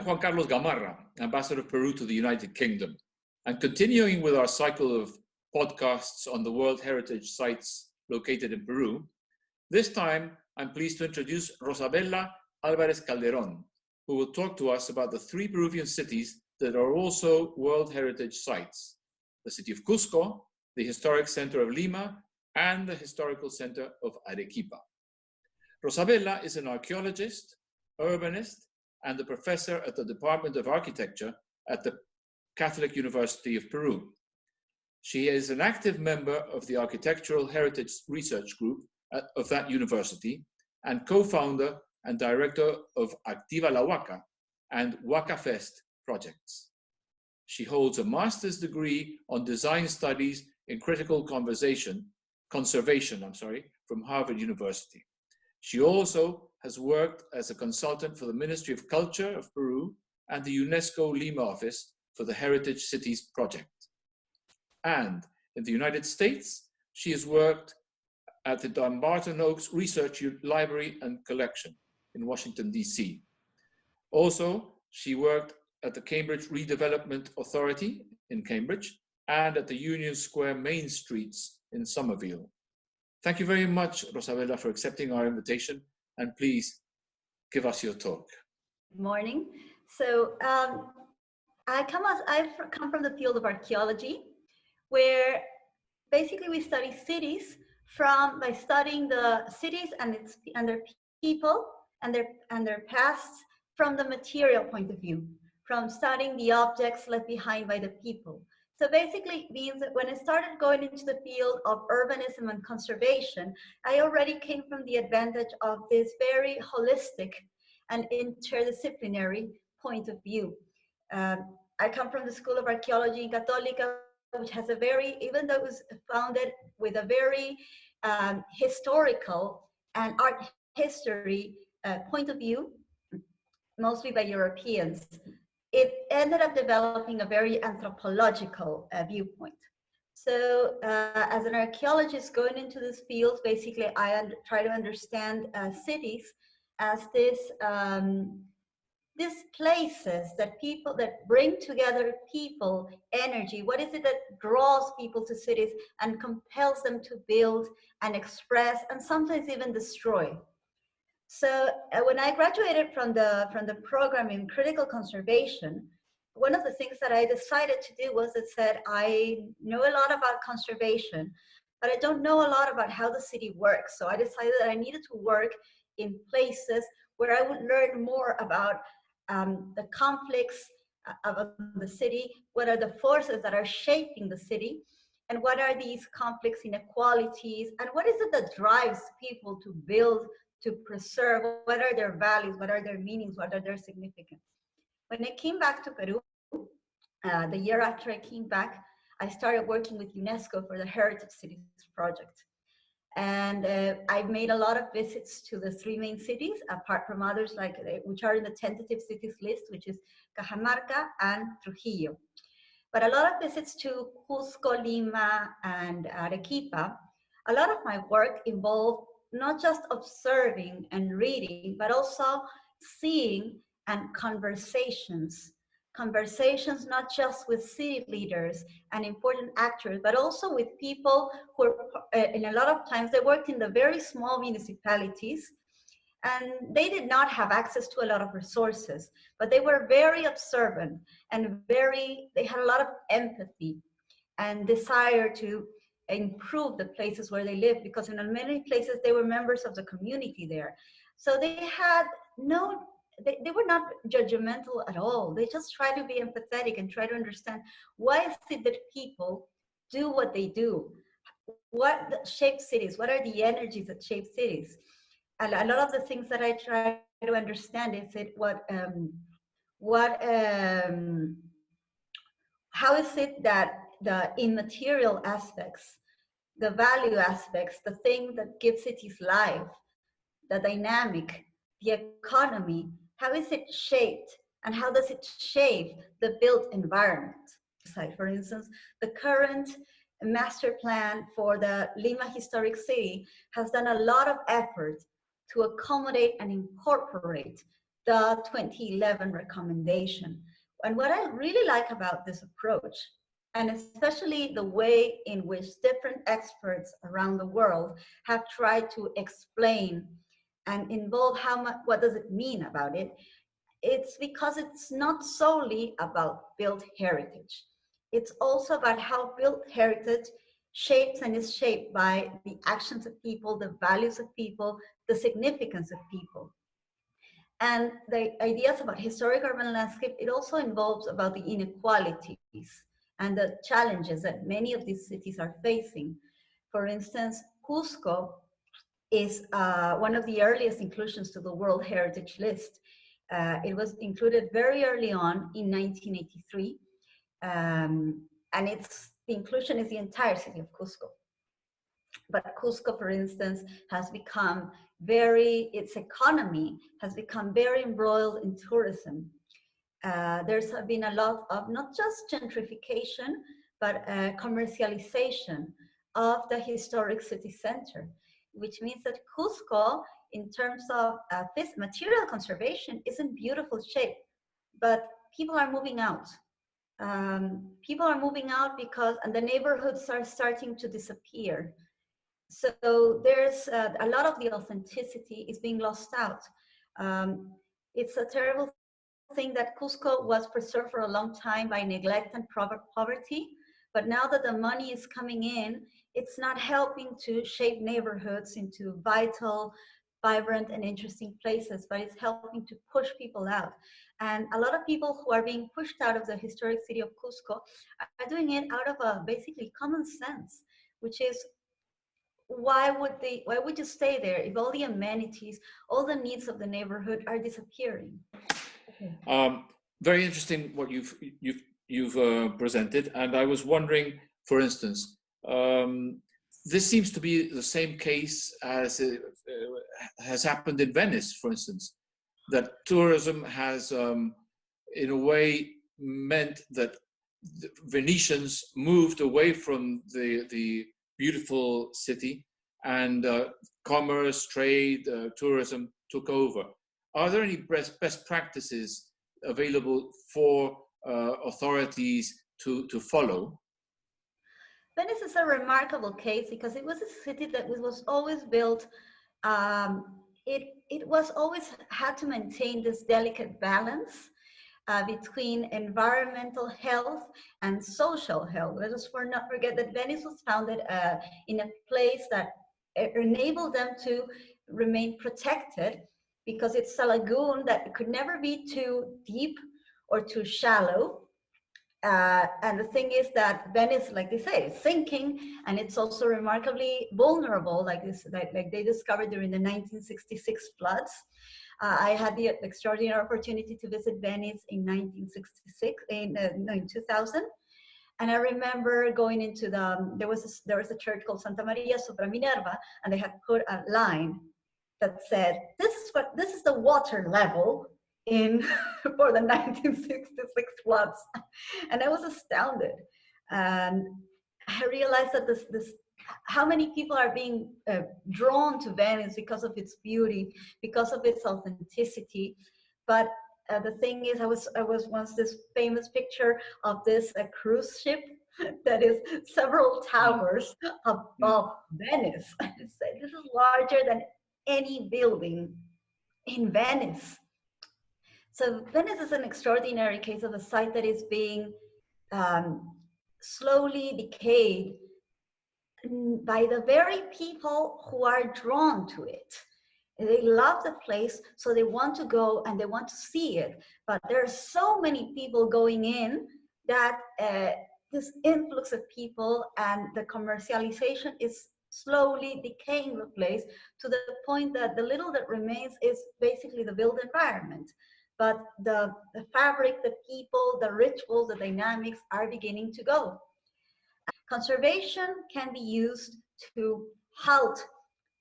Juan Carlos Gamarra, Ambassador of Peru to the United Kingdom. And continuing with our cycle of podcasts on the World Heritage Sites located in Peru, this time I'm pleased to introduce Rosabella Alvarez-Calderón, who will talk to us about the 3 Peruvian cities that are also World Heritage Sites: the city of Cusco, the historic center of Lima, and the historical center of Arequipa. Rosabella is an archaeologist, urbanist, and a professor at the Department of Architecture at the Catholic University of Peru. She is an active member of the Architectural Heritage Research Group of that university and co-founder and director of Activa la Huaca and Huaca Fest projects. She holds a master's degree on design studies in critical conservation from Harvard University. She also has worked as a consultant for the Ministry of Culture of Peru and the UNESCO Lima office for the Heritage Cities project. And in the United States, she has worked at the Dumbarton Oaks Research Library and Collection in Washington, D.C. Also, she worked at the Cambridge Redevelopment Authority in Cambridge and at the Union Square Main Streets in Somerville. Thank you very much, Rosabella, for accepting our invitation, and please give us your talk. Good morning. So I've come from the field of archaeology, where basically we study cities by studying the cities and their people and their pasts from the material point of view, from studying the objects left behind by the people. So basically it means that when I started going into the field of urbanism and conservation, I already came from the advantage of this very holistic and interdisciplinary point of view. I come from the School of Archaeology in Católica, which has a very, even though it was founded with a very historical and art history point of view, mostly by Europeans, it ended up developing a very anthropological viewpoint. So as an archaeologist going into this field, basically I try to understand cities as these places that bring together people, energy. What is it that draws people to cities and compels them to build and express and sometimes even destroy? So when I graduated from the program in critical conservation, one of the things that I decided to do was that said, I know a lot about conservation, but I don't know a lot about how the city works. So I decided that I needed to work in places where I would learn more about the conflicts of the city, what are the forces that are shaping the city, and what are these complex inequalities, and what is it that drives people to build, to preserve, what are their values, what are their meanings, what are their significance. When I came back to Peru, the year after I came back, I started working with UNESCO for the Heritage Cities project. And I've made a lot of visits to the 3 main cities, apart from others which are in the tentative cities list, which is Cajamarca and Trujillo. But a lot of visits to Cusco, Lima, and Arequipa. A lot of my work involved not just observing and reading, but also seeing and conversations not just with city leaders and important actors, but also with people who are, in a lot of times, they worked in the very small municipalities, and they did not have access to a lot of resources, but they were very observant and they had a lot of empathy and desire to improve the places where they lived, because in many places they were members of the community there. So they had they were not judgmental at all. They just try to be empathetic and try to understand why is it that people do what they do, what shapes cities, what are the energies that shape cities. And a lot of the things that I try to understand is how is it that the immaterial aspects, the value aspects, the thing that gives cities life, the dynamic, the economy, how is it shaped and how does it shape the built environment? For instance, the current master plan for the Lima Historic City has done a lot of effort to accommodate and incorporate the 2011 recommendation. And what I really like about this approach, and especially the way in which different experts around the world have tried to explain and involve how much, what does it mean about it, it's because it's not solely about built heritage. It's also about how built heritage shapes and is shaped by the actions of people, the values of people, the significance of people. And the ideas about historic urban landscape, it also involves about the inequalities and the challenges that many of these cities are facing. For instance, Cusco is one of the earliest inclusions to the World Heritage List. It was included very early on in 1983, and the inclusion is the entire city of Cusco. But Cusco, for instance, has become its economy has become very embroiled in tourism. There's been a lot of not just gentrification, but commercialization of the historic city center, which means that Cusco, in terms of material conservation, is in beautiful shape, but people are moving out. People are moving out and the neighborhoods are starting to disappear. So there's a lot of the authenticity is being lost out. It's a terrible thing that Cusco was preserved for a long time by neglect and poverty, but now that the money is coming in, it's not helping to shape neighborhoods into vital, vibrant, and interesting places, but it's helping to push people out. And a lot of people who are being pushed out of the historic city of Cusco are doing it out of a basically common sense, which is, why would you stay there if all the amenities, all the needs of the neighborhood are disappearing? Okay. Very interesting what you've presented, and I was wondering, for instance, this seems to be the same case as has happened in Venice, for instance, that tourism has, in a way, meant that the Venetians moved away from the beautiful city, and commerce, trade, tourism took over. Are there any best practices available for authorities to follow? Venice is a remarkable case because it was a city that was always built. It was always had to maintain this delicate balance between environmental health and social health. Let us not forget that Venice was founded in a place that enabled them to remain protected, because it's a lagoon that could never be too deep or too shallow. And the thing is that Venice, like they say, is sinking, and it's also remarkably vulnerable, like they discovered during the 1966 floods. I had the extraordinary opportunity to visit Venice in 1966, in 2000. And I remember going into there was a church called Santa Maria sopra Minerva, and they had put a line that said, this is the water level for the 1966 floods. And I was astounded. And I realized that how many people are being drawn to Venice because of its beauty, because of its authenticity. But the thing is, I was once this famous picture of this cruise ship that is several towers above Venice. I said, this is larger than any building in Venice. So Venice is an extraordinary case of a site that is being slowly decayed by the very people who are drawn to it. They love the place, so they want to go and they want to see it. But there are so many people going in that this influx of people and the commercialization is slowly decaying the place, to the point that the little that remains is basically the built environment. But the fabric, the people, the rituals, the dynamics are beginning to go. Conservation can be used to halt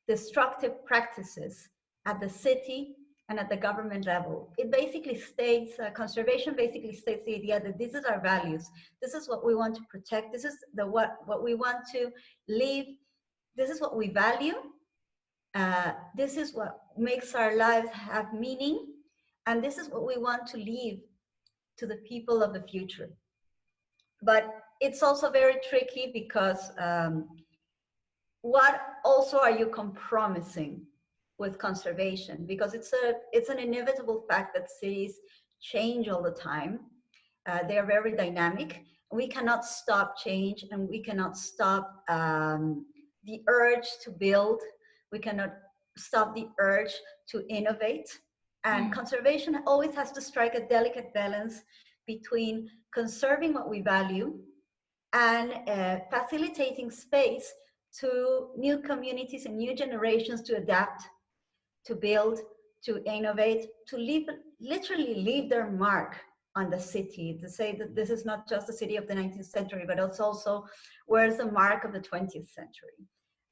destructive practices at the city and at the government level. It basically states, conservation basically states the idea that this is our values. This is what we want to protect. This is what we want to live. This is what we value. This is what makes our lives have meaning. And this is what we want to leave to the people of the future. But it's also very tricky because what also are you compromising with conservation? Because it's an inevitable fact that cities change all the time. They are very dynamic. We cannot stop change, and we cannot stop the urge to build. We cannot stop the urge to innovate. And conservation always has to strike a delicate balance between conserving what we value and facilitating space to new communities and new generations to adapt, to build, to innovate, to literally leave their mark on the city, to say that this is not just the city of the 19th century, but it's also where's the mark of the 20th century.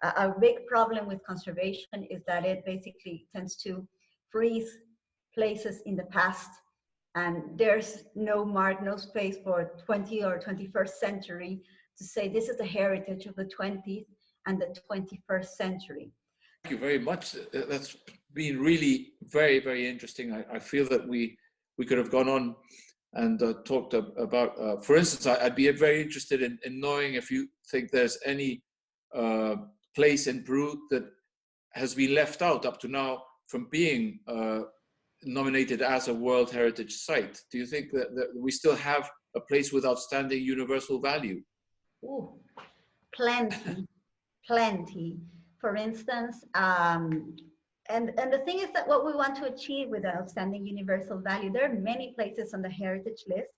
A big problem with conservation is that it basically tends to freeze places in the past, and there's no mark, no space for 20th or 21st century to say this is the heritage of the 20th and the 21st century. Thank you very much. That's been really very, very interesting. I feel that we could have gone on and talked about, for instance, I'd be very interested in knowing if you think there's any place in Peru that has been left out up to now from being nominated as a World Heritage Site. Do you think that we still have a place with outstanding universal value? Ooh, plenty, plenty. For instance, and the thing is that what we want to achieve with the outstanding universal value, there are many places on the heritage list,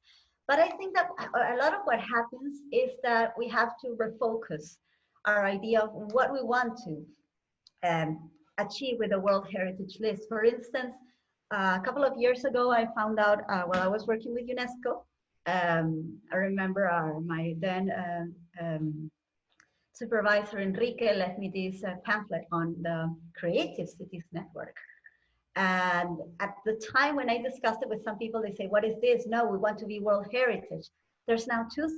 but I think that a lot of what happens is that we have to refocus our idea of what we want to achieve with the World Heritage List. For instance, a couple of years ago, I found out while I was working with UNESCO, I remember my then supervisor Enrique left me this pamphlet on the Creative Cities Network. And at the time when I discussed it with some people, they say, what is this? No, we want to be World Heritage. There's now two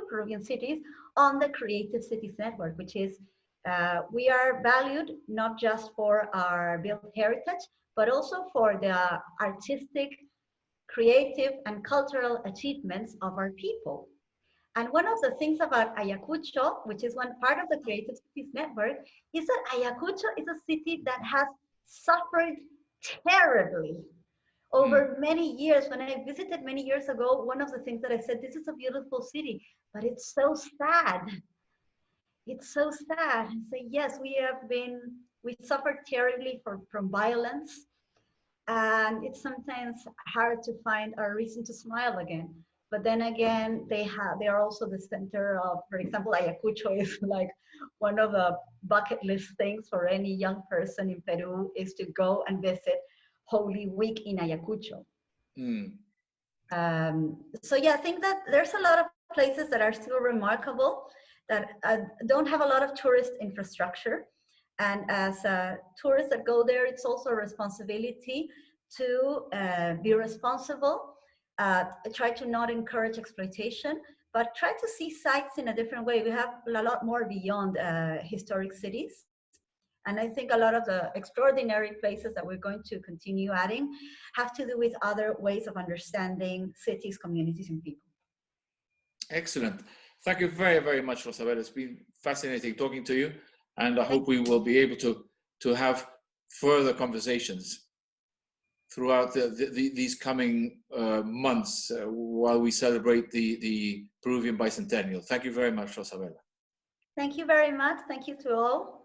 Peruvian cities on the Creative Cities Network, which is, we are valued not just for our built heritage, but also for the artistic, creative, and cultural achievements of our people. And one of the things about Ayacucho, which is one part of the Creative Cities Network, is that Ayacucho is a city that has suffered terribly over many years. When I visited many years ago, one of the things that I said, this is a beautiful city, but it's so sad. It's so sad. I say, yes, we suffered terribly from violence. And it's sometimes hard to find a reason to smile again. But then again, they are also the center of, for example, Ayacucho is like one of the bucket list things for any young person in Peru is to go and visit Holy Week in Ayacucho. So yeah, I think that there's a lot of places that are still remarkable, that don't have a lot of tourist infrastructure. And as tourists that go there, it's also a responsibility to be responsible. Try to not encourage exploitation, but try to see sites in a different way. We have a lot more beyond historic cities. And I think a lot of the extraordinary places that we're going to continue adding have to do with other ways of understanding cities, communities, and people. Excellent. Thank you very, very much, Rosabella. It's been fascinating talking to you. And I hope we will be able to have further conversations throughout these coming months while we celebrate the Peruvian Bicentennial. Thank you very much, Rosabella. Thank you very much. Thank you to all.